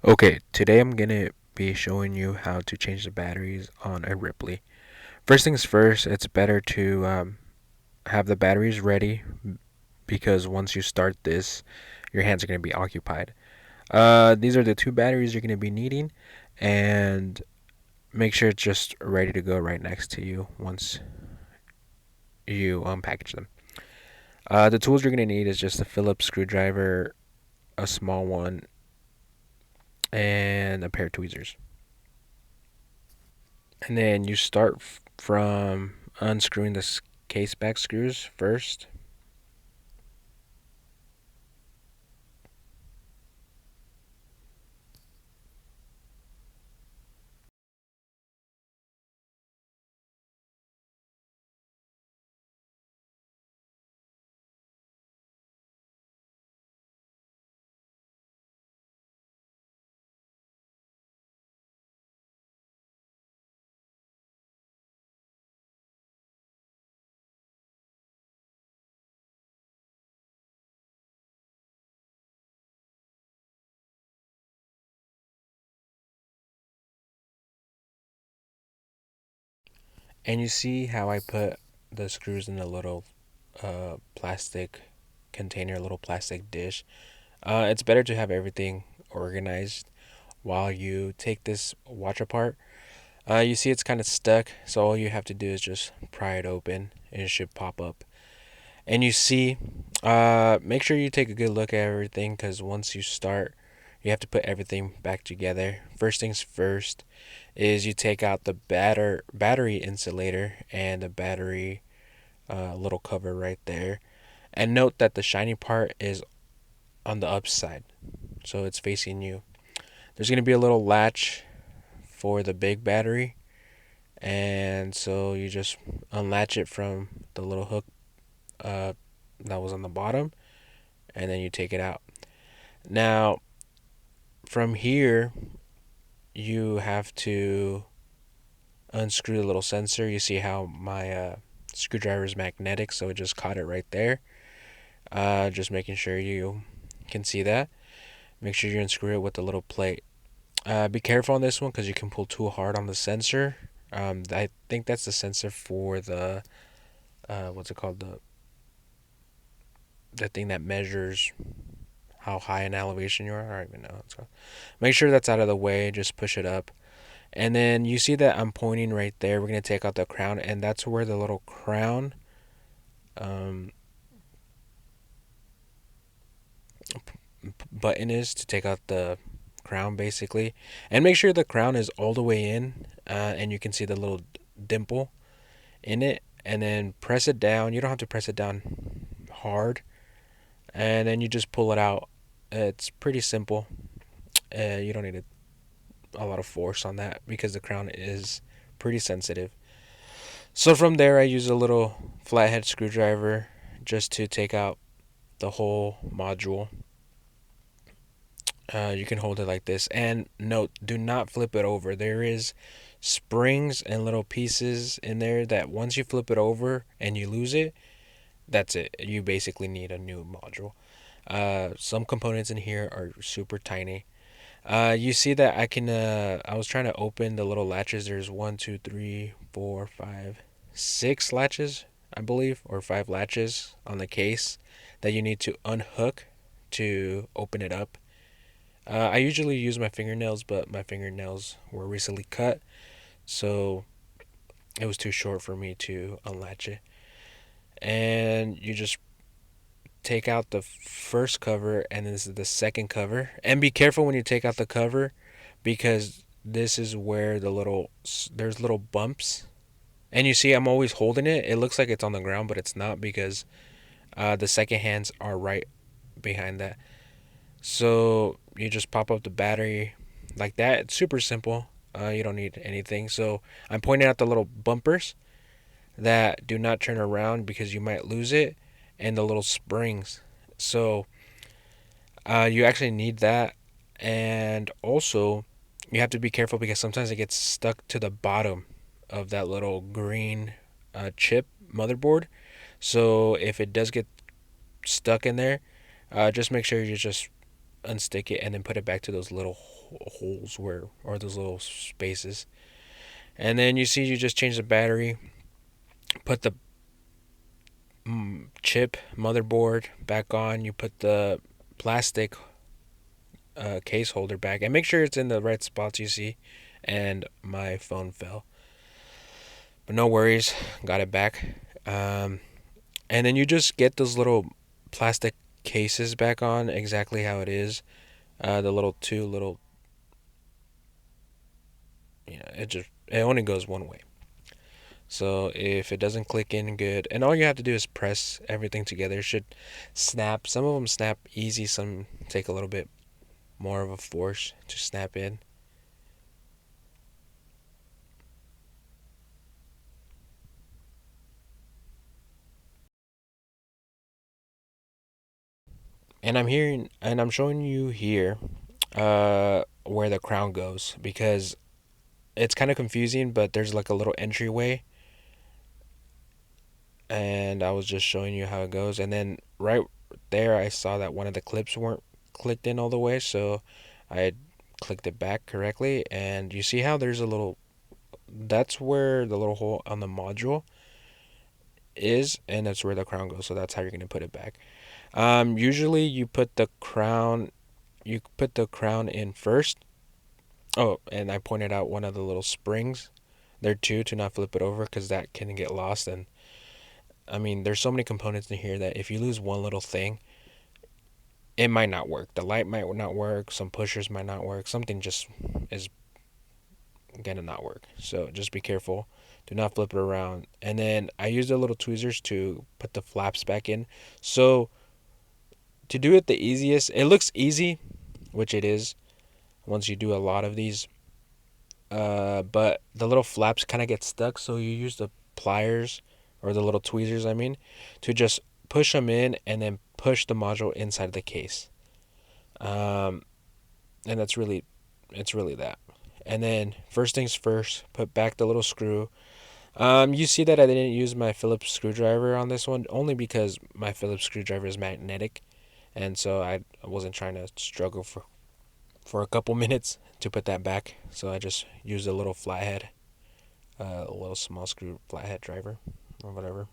Okay, today I'm gonna be showing you how to change the batteries on a Ripley. First things first, it's better to have the batteries ready because once you start this, your hands are gonna be occupied. These are the two batteries you're gonna be needing, and make sure it's just ready to go right next to you once you unpackage them. The tools you're gonna need is just a Phillips screwdriver, a small one, and a pair of tweezers. And then you start from unscrewing the case back screws first. And you see how I put the screws in a little plastic container, a little plastic dish. It's better to have everything organized while you take this watch apart. You see it's kind of stuck, so all you have to do is just pry it open and it should pop up. And you see, make sure you take a good look at everything because once you start, you have to put everything back together. First things first is you take out the battery insulator and the battery little cover right there. And note that the shiny part is on the upside, so it's facing you. There's going to be a little latch for the big battery, and so you just unlatch it from the little hook uh, that was on the bottom, and then you take it out. Now, from here, you have to unscrew the little sensor. You see how my screwdriver is magnetic, so it just caught it right there. Just making sure you can see that. Make sure you unscrew it with the little plate. Be careful on this one because you can pull too hard on the sensor. I think that's the sensor for the what's it called, the thing that measures how high in elevation you are. I don't even know. So make sure that's out of the way. Just push it up. And then you see that I'm pointing right there. We're going to take out the crown, and that's where the little crown um, button is to take out the crown, basically. And make sure the crown is all the way in, and you can see the little dimple in it. And then press it down. You don't have to press it down hard. And then you just pull it out. It's pretty simple. You don't need a lot of force on that because the crown is pretty sensitive. So from there, I use a little flathead screwdriver just to take out the whole module. You can hold it like this. And note, do not flip it over. There is springs and little pieces in there that once you flip it over and you lose it, that's it. You basically need a new module. Some components in here are super tiny. You see that I can. I was trying to open the little latches. There's one, two, three, four, five, six latches, I believe, or five latches on the case that you need to unhook to open it up. I usually use my fingernails, but my fingernails were recently cut, so it was too short for me to unlatch it. And you just take out the first cover, and this is the second cover. And be careful when you take out the cover because this is where there's little bumps. And you see, I'm always holding it. It looks like it's on the ground, but it's not because the second hands are right behind that. So you just pop up the battery like that. It's super simple. You don't need anything. So I'm pointing out the little bumpers that do not turn around because you might lose it, and the little springs. So you actually need that, and also you have to be careful because sometimes it gets stuck to the bottom of that little green chip motherboard. So if it does get stuck in there, just make sure you just unstick it, and then put it back to those little holes where, or those little spaces. And then you see, you just change the battery, put the chip motherboard back on, you put the plastic case holder back, and make sure it's in the right spots you see. And my phone fell, but no worries, got it back. Um, and then you just get those little plastic cases back on exactly how it is. The little two little, it only goes one way. So if it doesn't click in good, and all you have to do is press everything together, it should snap. Some of them snap easy, some take a little bit more of a force to snap in. And I'm showing you here where the crown goes, because it's kind of confusing, but there's like a little entryway, and I was just showing you how it goes. And then right there, I saw that one of the clips weren't clicked in all the way, so I clicked it back correctly. And you see how there's a little, that's where the little hole on the module is, and that's where the crown goes. So that's how you're gonna put it back. Usually you put the crown in first. Oh, and I pointed out one of the little springs there too, to not flip it over, because that can get lost. And I mean, there's so many components in here that if you lose one little thing, it might not work. The light might not work. Some pushers might not work. Something just is gonna not work. So just be careful. Do not flip it around. And then I used the little tweezers to put the flaps back in. So to do it the easiest, it looks easy, which it is once you do a lot of these. But the little flaps kind of get stuck, so you use the pliers, or the little tweezers, I mean, to just push them in and then push the module inside the case. Um, and it's really that. And then first things first, put back the little screw. You see that I didn't use my Phillips screwdriver on this one, only because my Phillips screwdriver is magnetic, and so I wasn't trying to struggle for a couple minutes to put that back. So I just used a little flathead, a little small screw flathead driver, or whatever.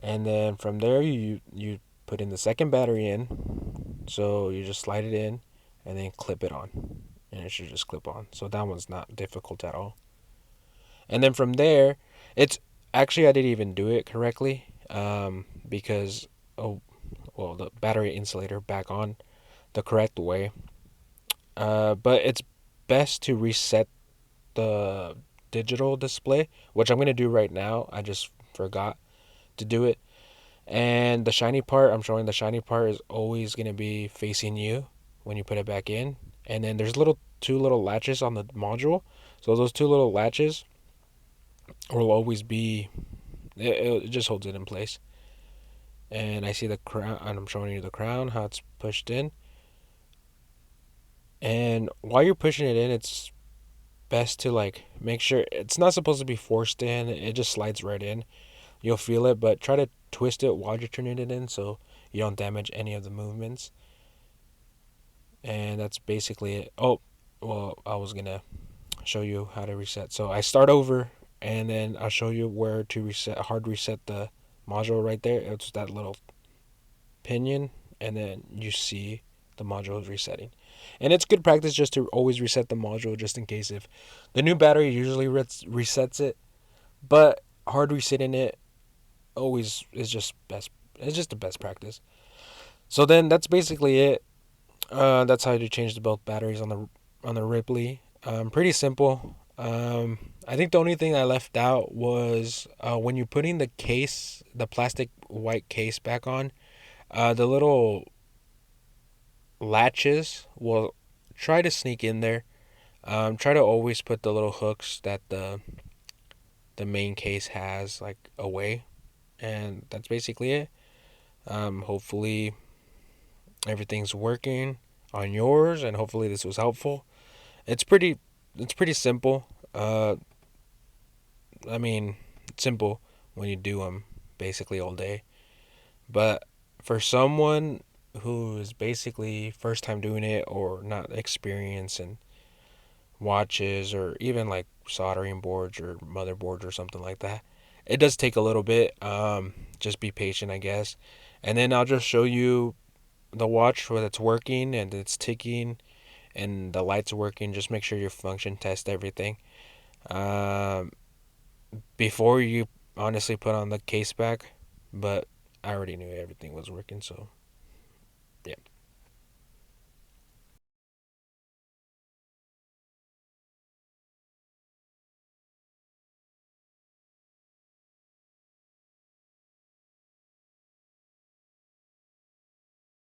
And then from there, you put in the second battery in. So you just slide it in, and then clip it on, and it should just clip on. So that one's not difficult at all. And then from there, it's actually, I didn't even do it correctly, because, oh, well, the battery insulator back on the correct way. But it's best to reset the digital display, which I'm gonna do right now. I just forgot to do it. And the shiny part, I'm showing the shiny part is always gonna be facing you when you put it back in. And then there's two little latches on the module. So those two little latches will always be, it just holds it in place. And I see the crown, and I'm showing you the crown, how it's pushed in. And while you're pushing it in, it's best to like make sure it's not supposed to be forced in. It just slides right in. You'll feel it, but try to twist it while you're turning it in, so you don't damage any of the movements. And that's basically it. Oh, well, I was gonna show you how to reset. So I start over, and then I'll show you where to reset, hard reset the module right there. It's that little pinion, and then you see the module is resetting. And it's good practice just to always reset the module, just in case if the new battery usually resets it, but hard resetting it always is just best. It's just the best practice. So then that's basically it. That's how you change the both batteries on the Ripley. Pretty simple. I think the only thing I left out was when you're putting the case, the plastic white case back on, the little latches will try to sneak in there. Try to always put the little hooks that the main case has like away, and that's basically it. Hopefully everything's working on yours, and hopefully this was helpful. It's pretty simple. I mean, simple when you do them. basically all day. But for someone who is basically first time doing it or not experienced in watches or even like soldering boards or motherboards or something like that, it does take a little bit. Just be patient, I guess. And then I'll just show you the watch when it's working and it's ticking and the lights are working. Just make sure you function test everything. Um, Before you honestly put on the case back, but I already knew everything was working, so